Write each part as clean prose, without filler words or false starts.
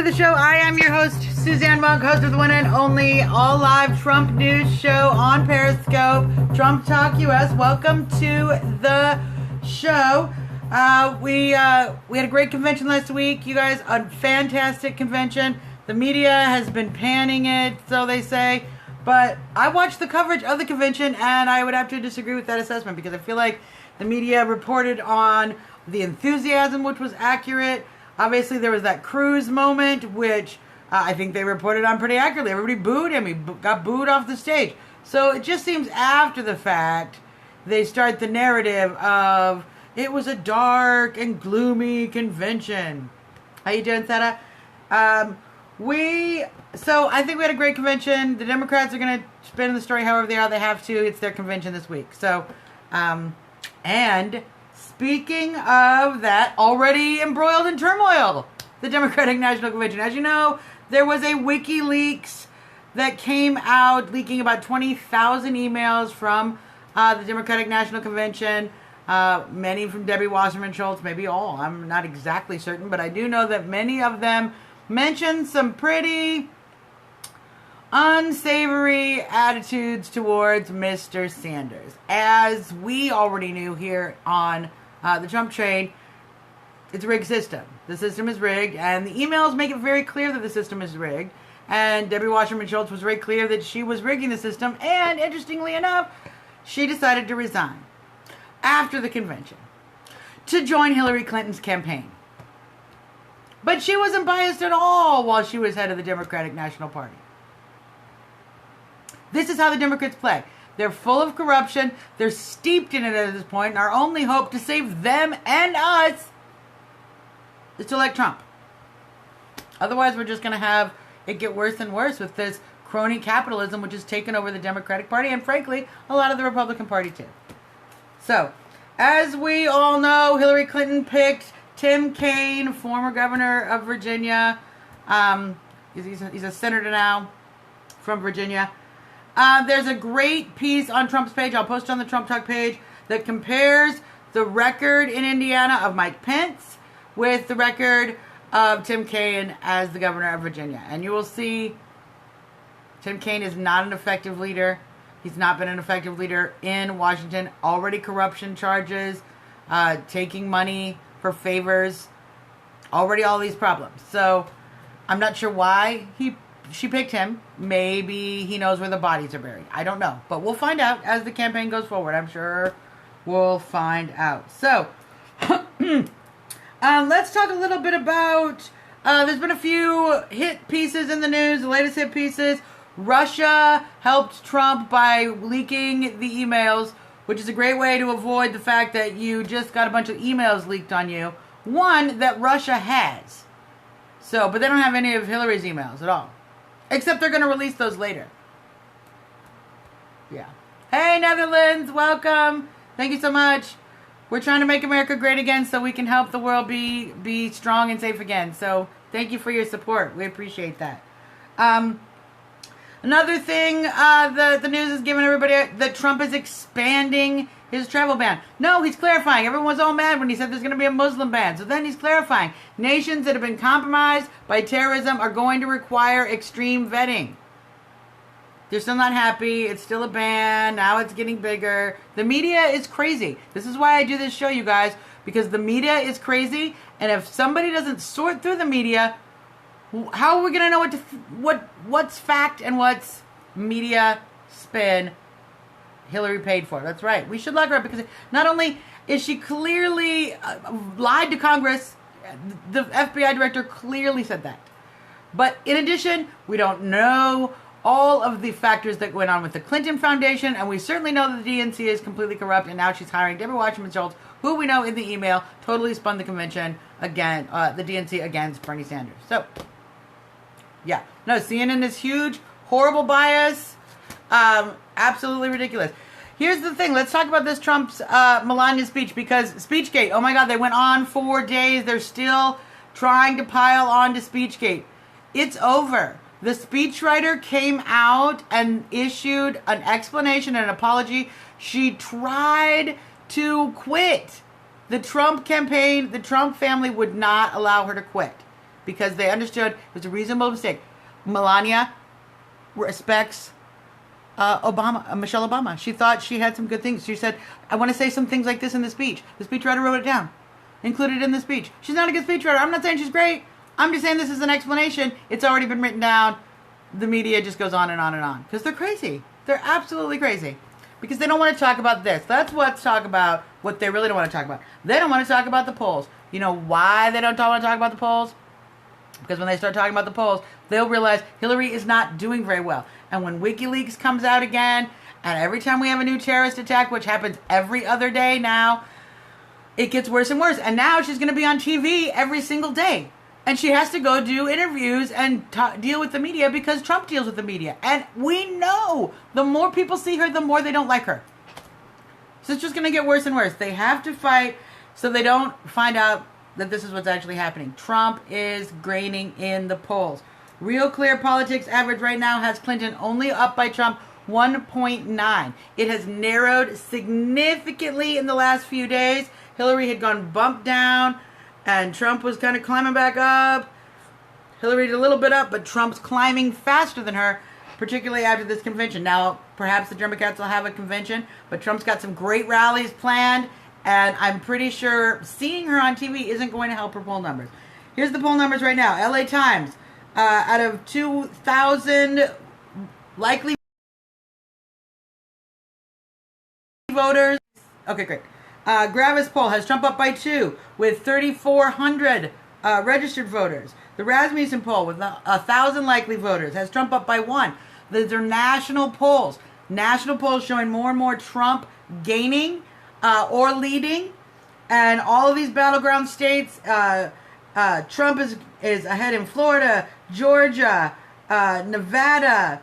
the show. I am your host, Suzanne Monk, host of the one and only all-live Trump news show on Periscope, Trump Talk US. Welcome to the show. We had a great convention last week. You guys, a fantastic convention. The media has been panning it, so they say. But I watched the coverage of the convention, and I would have to disagree with that assessment because I feel like the media reported on the enthusiasm, which was accurate. Obviously, there was that Cruz moment, which I think they reported on pretty accurately. Everybody booed him. He got booed off the stage. So it just seems after the fact, they start the narrative of, it was a dark and gloomy convention. How you doing, Theta? So I think we had a great convention. The Democrats are going to spin the story however they are. They have to. It's their convention this week. So, and speaking of that, already embroiled in turmoil, the Democratic National Convention. As you know, there was a Wikileaks that came out leaking about 20,000 emails from the Democratic National Convention. Many from Debbie Wasserman Schultz, maybe all. I'm not exactly certain, but I do know that many of them mentioned some pretty unsavory attitudes towards Mr. Sanders. As we already knew here on the Trump train, it's a rigged system. The system is rigged, and the emails make it very clear that the system is rigged. And Debbie Wasserman Schultz was very clear that she was rigging the system, and interestingly enough, she decided to resign after the convention to join Hillary Clinton's campaign. But she wasn't biased at all while she was head of the Democratic National Party. This is how the Democrats play. They're full of corruption. They're steeped in it at this point. And our only hope to save them and us is to elect Trump. Otherwise, we're just going to have it get worse and worse with this crony capitalism, which has taken over the Democratic Party and, frankly, a lot of the Republican Party, too. So, as we all know, Hillary Clinton picked Tim Kaine, former governor of Virginia. He's a senator now from Virginia. There's a great piece on Trump's page, I'll post on the Trump Talk page, that compares the record in Indiana of Mike Pence with the record of Tim Kaine as the governor of Virginia. And you will see Tim Kaine is not an effective leader. He's not been an effective leader in Washington. Already corruption charges, taking money for favors, already all these problems. So I'm not sure why she picked him. Maybe he knows where the bodies are buried. I don't know. But we'll find out as the campaign goes forward. I'm sure we'll find out. So, let's talk a little bit about, there's been a few hit pieces in the news. The latest hit pieces. Russia helped Trump by leaking the emails, which is a great way to avoid the fact that you just got a bunch of emails leaked on you. One that Russia has. So, but they don't have any of Hillary's emails at all. Except they're going to release those later. Yeah. Hey, Netherlands, welcome. Thank you so much. We're trying to make America great again so we can help the world be strong and safe again. So, thank you for your support. We appreciate that. Another thing, the news is giving everybody that Trump is expanding his travel ban. No, he's clarifying. Everyone was all mad when he said there's going to be a Muslim ban. So then he's clarifying. Nations that have been compromised by terrorism are going to require extreme vetting. They're still not happy. It's still a ban. Now it's getting bigger. The media is crazy. This is why I do this show, you guys, because the media is crazy. And if somebody doesn't sort through the media, how are we going to know what's fact and what's media spin? Hillary paid for. That's right. We should lock her up because not only is she clearly lied to Congress, the FBI director clearly said that. But in addition, we don't know all of the factors that went on with the Clinton Foundation, and we certainly know that the DNC is completely corrupt, and now she's hiring Debbie Wasserman Schultz, who we know in the email totally spun the convention again, the DNC against Bernie Sanders. So, yeah. No, CNN is huge, horrible bias, absolutely ridiculous. Here's the thing. Let's talk about this Trump's Melania speech, because Speechgate, oh my God, they went on 4 days. They're still trying to pile on to Speechgate. It's over. The speechwriter came out and issued an explanation and an apology. She tried to quit. The Trump campaign, the Trump family would not allow her to quit. because they understood it was a reasonable mistake. Melania respects Michelle Obama. She thought she had some good things. She said, I want to say some things like this in the speech. The speechwriter wrote it down, included it in the speech. She's not a good speechwriter. I'm not saying she's great. I'm just saying this is an explanation. It's already been written down. The media just goes on and on and on because they're crazy. They're absolutely crazy because they don't want to talk about this. Let's talk about what they really don't want to talk about. They don't want to talk about the polls. You know why they don't want to talk about the polls? Because when they start talking about the polls, they'll realize Hillary is not doing very well. And when Wikileaks comes out again, and every time we have a new terrorist attack, which happens every other day now, it gets worse and worse. And now she's going to be on TV every single day. And she has to go do interviews and deal with the media because Trump deals with the media. And we know the more people see her, the more they don't like her. So it's just going to get worse and worse. They have to fight so they don't find out that this is what's actually happening. Trump is gaining in the polls. Real Clear Politics average right now has Clinton only up by Trump 1.9. It has narrowed significantly in the last few days. Hillary had gone bumped down, and Trump was kind of climbing back up. Hillary did a little bit up, but Trump's climbing faster than her, particularly after this convention. Now, perhaps the Democrats will have a convention, but Trump's got some great rallies planned, and I'm pretty sure seeing her on TV isn't going to help her poll numbers. Here's the poll numbers right now. LA Times, out of 2,000 likely voters. Okay, great. Gravis poll has Trump up by 2 with 3,400 registered voters. The Rasmussen poll with 1,000 likely voters has Trump up by 1. These are national polls. National polls showing more and more Trump gaining or leading. And all of these battleground states, Trump is ahead in Florida, Georgia, Nevada,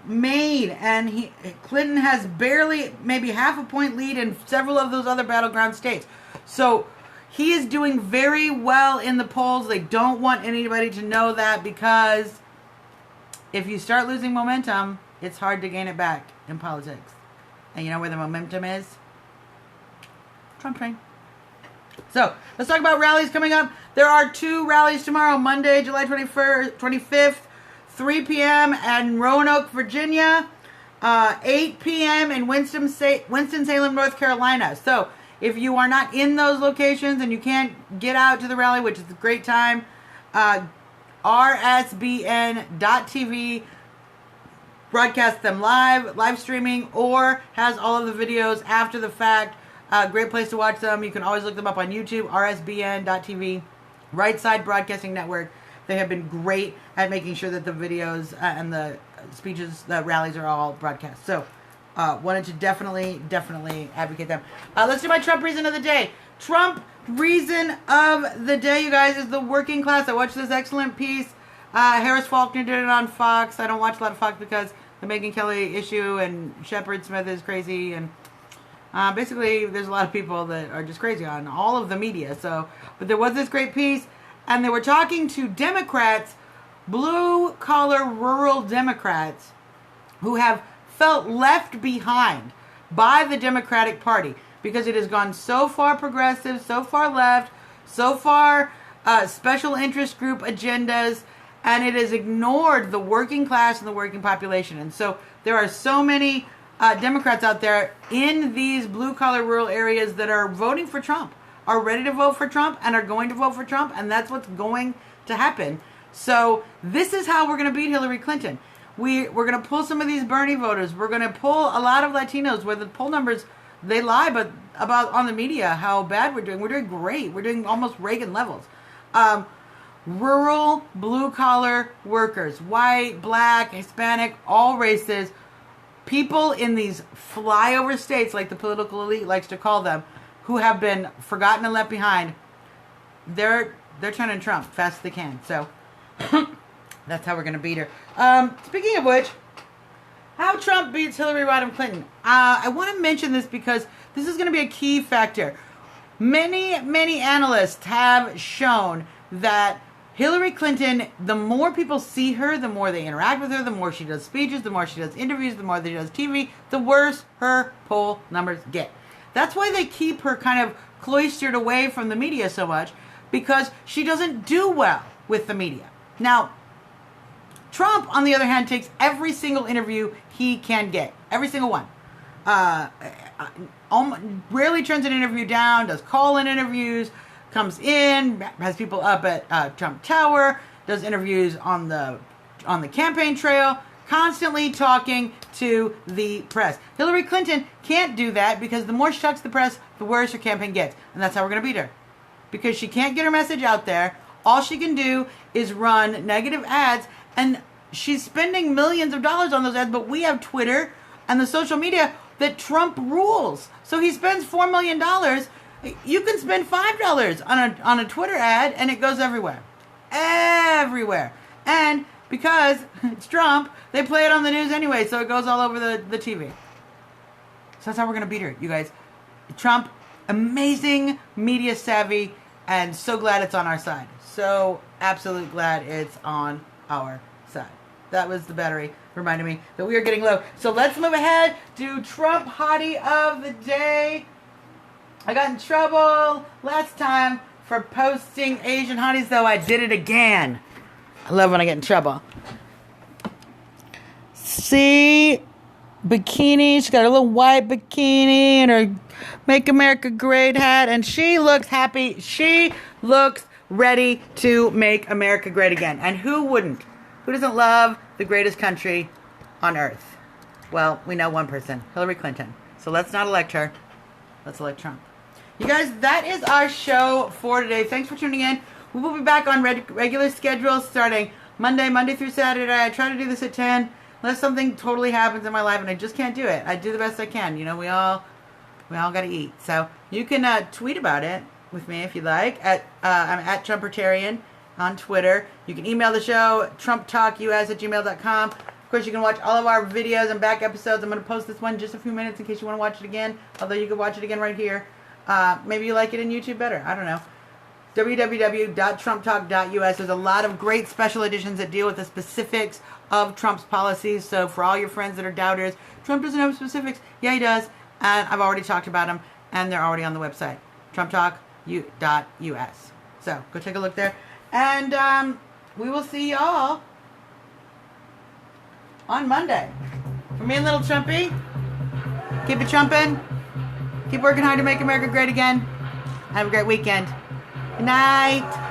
Maine, and Clinton has barely, maybe half a point lead in several of those other battleground states. So he is doing very well in the polls. They don't want anybody to know that because if you start losing momentum, it's hard to gain it back in politics. And you know where the momentum is? Trump train. So let's talk about rallies coming up. There are 2 rallies tomorrow, Monday, July 25th, 3 p.m. in Roanoke, Virginia, 8 p.m. in Winston-Salem, North Carolina. So if you are not in those locations and you can't get out to the rally, which is a great time, rsbn.tv broadcasts them live streaming, or has all of the videos after the fact. Great place to watch them. You can always look them up on YouTube, rsbn.tv, Right Side Broadcasting Network. They have been great at making sure that the videos and the speeches, the rallies are all broadcast. So, wanted to definitely advocate them. Let's do my Trump reason of the day. Trump reason of the day, you guys, is the working class. I watched this excellent piece. Harris Faulkner did it on Fox. I don't watch a lot of Fox because the Megyn Kelly issue and Shepard Smith is crazy. And basically, there's a lot of people that are just crazy on all of the media. So, but there was this great piece. And they were talking to Democrats, blue-collar rural Democrats, who have felt left behind by the Democratic Party because it has gone so far progressive, so far left, so far special interest group agendas, and it has ignored the working class and the working population. And so there are so many Democrats out there in these blue-collar rural areas that are voting for Trump, are ready to vote for Trump, and are going to vote for Trump, and that's what's going to happen. So this is how we're going to beat Hillary Clinton. We're going to pull some of these Bernie voters. We're going to pull a lot of Latinos where the poll numbers, they lie but about on the media how bad we're doing. We're doing great. We're doing almost Reagan levels. Rural, blue-collar workers, white, black, Hispanic, all races, people in these flyover states, like the political elite likes to call them, who have been forgotten and left behind, they're turning Trump fast as they can. So that's how we're going to beat her. Speaking of which, how Trump beats Hillary Rodham Clinton. I want to mention this because this is going to be a key factor. Many analysts have shown that Hillary Clinton, the more people see her, the more they interact with her, the more she does speeches, the more she does interviews, the more she does TV, the worse her poll numbers get. That's why they keep her kind of cloistered away from the media so much, because she doesn't do well. with the media. Now, Trump, on the other hand, takes every single interview he can get. Every single one. Rarely turns an interview down, does call-in interviews, comes in, has people up at Trump Tower, does interviews on the campaign trail, constantly talking to the press. Hillary Clinton can't do that because the more she talks to the press, the worse her campaign gets. And that's how we're going to beat her. Because she can't get her message out there. All she can do is run negative ads, and she's spending millions of dollars on those ads, but we have Twitter and the social media that Trump rules. So he spends $4 million. You can spend $5 on a Twitter ad, and it goes everywhere. Everywhere. And because it's Trump, they play it on the news anyway, so it goes all over the TV. So that's how we're going to beat her, you guys. Trump, amazing media savvy, and so glad it's on our side. So absolutely glad it's on our side. That was the battery reminding me that we are getting low. So let's move ahead to Trump Hottie of the day. I got in trouble last time for posting Asian hotties, though I did it again. I love when I get in trouble. See? Bikini. She's got a little white bikini and her Make America Great hat. And she looks happy. She looks ready to make America great again. And who wouldn't? Who doesn't love the greatest country on earth? Well, we know one person. Hillary Clinton. So let's not elect her. Let's elect Trump. You guys, that is our show for today. Thanks for tuning in. We will be back on regular schedule starting Monday through Saturday. I try to do this at 10, unless something totally happens in my life and I just can't do it. I do the best I can. You know, we all got to eat. So you can tweet about it with me if you like. I'm at Trumpertarian on Twitter. You can email the show, trumptalkus@gmail.com. Of course, you can watch all of our videos and back episodes. I'm going to post this one just a few minutes in case you want to watch it again, although you can watch it again right here. Maybe you like it in YouTube better. I don't know. www.trumptalk.us. There's a lot of great special editions that deal with the specifics of Trump's policies. So for all your friends that are doubters, Trump doesn't have specifics. Yeah, he does. And I've already talked about them, and they're already on the website, trumptalk.us. So go take a look there. And we will see y'all on Monday. For me and Little Trumpy, keep it trumping. Keep working hard to make America great again. Have a great weekend. Good night.